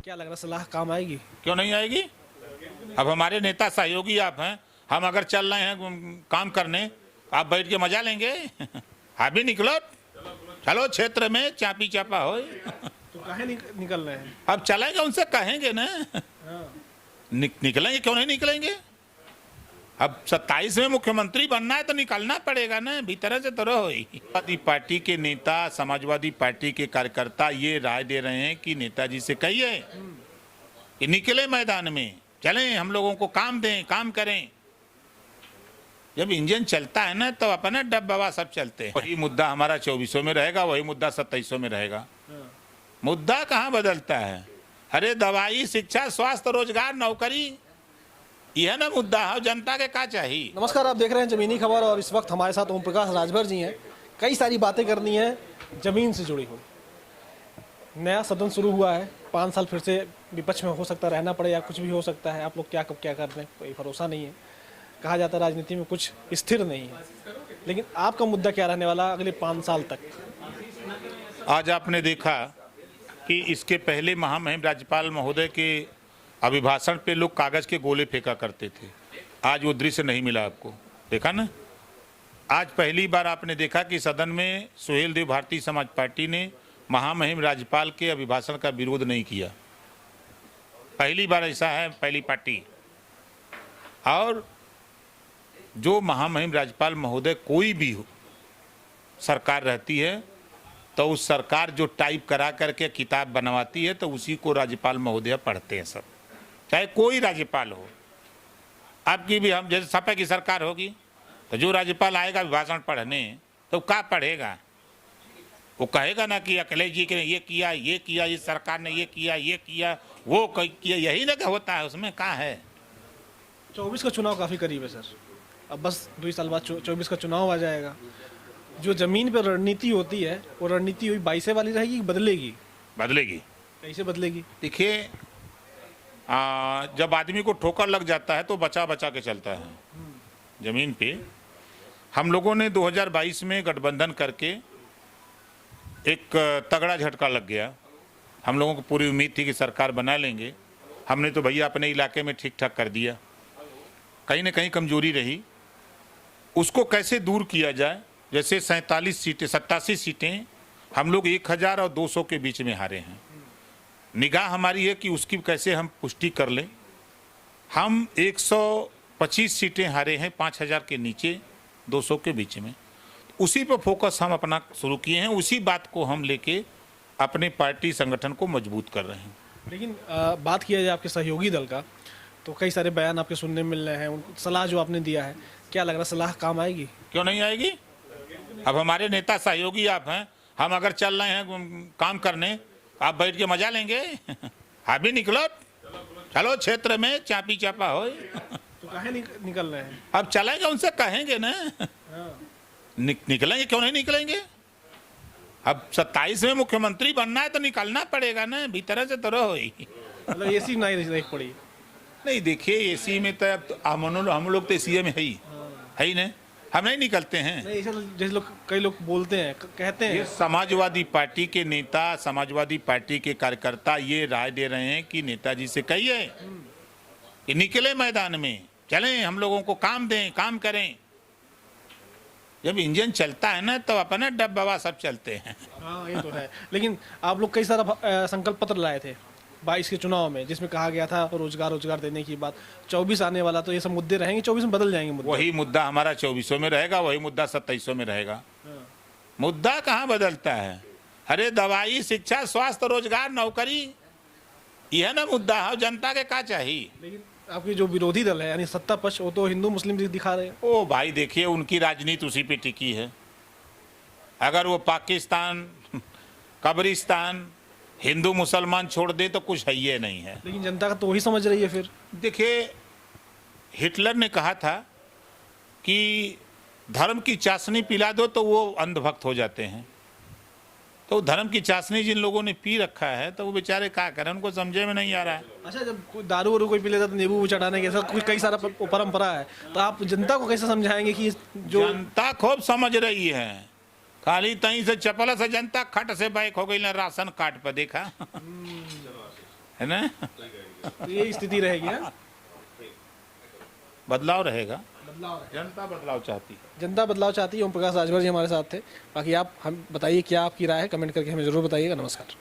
क्या लग रहा है, सलाह काम आएगी? क्यों नहीं आएगी। अब हमारे नेता सहयोगी आप हैं, हम अगर चल रहे हैं काम करने, आप बैठ के मजा लेंगे। आप भी निकलो, चलो क्षेत्र में चापी चापा हो। तो काहे निकल रहे हैं? अब चलेंगे, उनसे कहेंगे ना। निकलेंगे, क्यों नहीं निकलेंगे। अब 27 में मुख्यमंत्री बनना है तो निकलना पड़ेगा ना, भीतर से तो रहो ही। समाजवादी पार्टी के नेता, समाजवादी पार्टी के कार्यकर्ता ये राय दे रहे हैं कि नेताजी से कहिए कि निकले मैदान में, चलें, हम लोगों को काम दें, काम करें। जब इंजन चलता है ना तो अपना डब्बा सब चलते हैं। वही मुद्दा हमारा 2400 में रहेगा, वही मुद्दा 2700 में रहेगा। मुद्दा कहाँ बदलता है। अरे दवाई, शिक्षा, स्वास्थ्य, रोजगार, नौकरी, यह ना मुद्दा है। जनता के क्या चाहिए। नमस्कार, आप देख रहे हैं जमीनी खबर और इस वक्त हमारे साथ ओम प्रकाश राजभर जी हैं। कई सारी बातें करनी है जमीन से जुड़ी हुई। नया सदन शुरू हुआ है, 5 साल फिर से विपक्ष में हो सकता रहना पड़े या कुछ भी हो सकता है। आप लोग क्या कब क्या कर रहे हैं कोई भरोसा नहीं है। कहा जाता है राजनीति में कुछ स्थिर नहीं है, लेकिन आपका मुद्दा क्या रहने वाला अगले 5 साल तक? आज आपने देखा कि इसके पहले महामहिम राज्यपाल महोदय के अभिभाषण पे लोग कागज के गोले फेंका करते थे। आज वो दृश्य नहीं मिला आपको, देखा ना। आज पहली बार आपने देखा कि सदन में सुहेल देव भारतीय समाज पार्टी ने महामहिम राज्यपाल के अभिभाषण का विरोध नहीं किया। पहली बार ऐसा है, पहली पार्टी। और जो महामहिम राज्यपाल महोदय कोई भी हो सरकार रहती है तो उस सरकार जो टाइप करा करके किताब बनवाती है तो उसी को राज्यपाल महोदय पढ़ते हैं सब, चाहे कोई राज्यपाल हो। आपकी भी, हम जैसे सपा की सरकार होगी तो जो राज्यपाल आएगा भाषण पढ़ने तो क्या पढ़ेगा। वो कहेगा ना कि अखिलेश जी ने ये किया, इस सरकार ने ये किया, वो किया, यही ना होता है। उसमें क्या है। 24 का चुनाव काफ़ी करीब है सर। अब बस 2 साल बाद 24 का चुनाव आ जाएगा। जो जमीन पर रणनीति होती है वो रणनीति हुई 22 वाली रहेगी, बदलेगी? बदलेगी। कैसे बदलेगी? देखिए, जब आदमी को ठोकर लग जाता है तो बचा बचा के चलता है। जमीन पे हम लोगों ने 2022 में गठबंधन करके एक तगड़ा झटका लग गया। हम लोगों को पूरी उम्मीद थी कि सरकार बना लेंगे। हमने तो भैया अपने इलाके में ठीक ठाक कर दिया। कहीं ना कहीं कमजोरी रही, उसको कैसे दूर किया जाए। जैसे 87 सीटें हम लोग 1000 और 200 के बीच में हारे हैं। निगाह हमारी है कि उसकी कैसे हम पुष्टि कर लें। हम 125 सीटें हारे हैं 5000 के नीचे, 200 के बीच में। उसी पर फोकस हम अपना शुरू किए हैं, उसी बात को हम लेके अपने पार्टी संगठन को मजबूत कर रहे हैं। लेकिन बात किया जाए आपके सहयोगी दल का, तो कई सारे बयान आपके सुनने मिल रहे हैं। उन सलाह जो आपने दिया है, क्या लग रहा है, सलाह काम आएगी? क्यों नहीं आएगी। अब हमारे नेता सहयोगी आप हैं, हम अगर चल रहे हैं काम करने, आप बैठ के मजा लेंगे। आप भी निकलो, चलो क्षेत्र में चापी चापा हो। तो काहे निकल रहे हैं? अब चलेंगे, उनसे कहेंगे ना। निकलेंगे, क्यों नहीं निकलेंगे। अब 27 में मुख्यमंत्री बनना है तो निकलना पड़ेगा ना, भीतर से तो रहो ही। मतलब एसी नहीं देख पड़ी? नहीं, देखिए एसी में तो अब हम लोग तो एसी में है ही ना, हम नहीं निकलते हैं। नहीं, जैसे लोग, कई लोग बोलते हैं, कहते हैं। ये समाजवादी पार्टी के नेता, समाजवादी पार्टी के कार्यकर्ता ये राय दे रहे हैं कि नेताजी से कहिए कि निकले मैदान में, चलें, हम लोगों को काम दें, काम करें। जब इंजन चलता है ना तो अपना डब्बा सब चलते हैं। हाँ, ये तो है। लेकिन आप लोग कई सारा संकल्प पत्र लाए थे 22 के चुनाव में, जिसमें कहा गया था रोजगार देने की बात। 24 आने वाला, तो ये सब मुद्दे रहेंगे, 24 में बदल जाएंगे मुद्दे? वही मुद्दा हमारा 2400 में रहेगा, वही मुद्दा 2700 में रहेगा। मुद्दा कहाँ बदलता है। अरे दवाई, शिक्षा, स्वास्थ्य, रोजगार, नौकरी, यह ना मुद्दा है। जनता के क्या चाहिए। लेकिन आपके जो विरोधी दल है यानी सत्ता पक्ष, वो तो हिंदू मुस्लिम दिखा रहे हैं। ओ भाई देखिए, उनकी राजनीति उसी पे टिकी है। अगर वो पाकिस्तान, कब्रिस्तान, हिंदू मुसलमान छोड़ दे तो कुछ है ये नहीं है। लेकिन जनता का तो वही समझ रही है फिर। देखिए, हिटलर ने कहा था कि धर्म की चाशनी पिला दो तो वो अंधभक्त हो जाते हैं। तो धर्म की चाशनी जिन लोगों ने पी रखा है तो वो बेचारे क्या करें, उनको समझे में नहीं आ रहा है। अच्छा, जब कोई दारू वारू कोई पी लेता तो नींबू चढ़ाने के, ऐसा कुछ कई सारा परंपरा है, तो आप जनता को कैसे समझाएंगे कि जो जनता खूब समझ रही है। खाली तहीं से चपल से जनता खट से बैक हो गई ना राशन कार्ड पर, देखा। है ना। तो ये स्थिति रहेगी ना, बदलाव रहेगा, बदलाव रहेगा। जनता बदलाव चाहती है। जनता बदलाव चाहती है। ओम प्रकाश राजभर जी हमारे साथ थे। बाकी आप हम बताइए क्या आपकी राय है, कमेंट करके हमें ज़रूर बताइएगा। नमस्कार।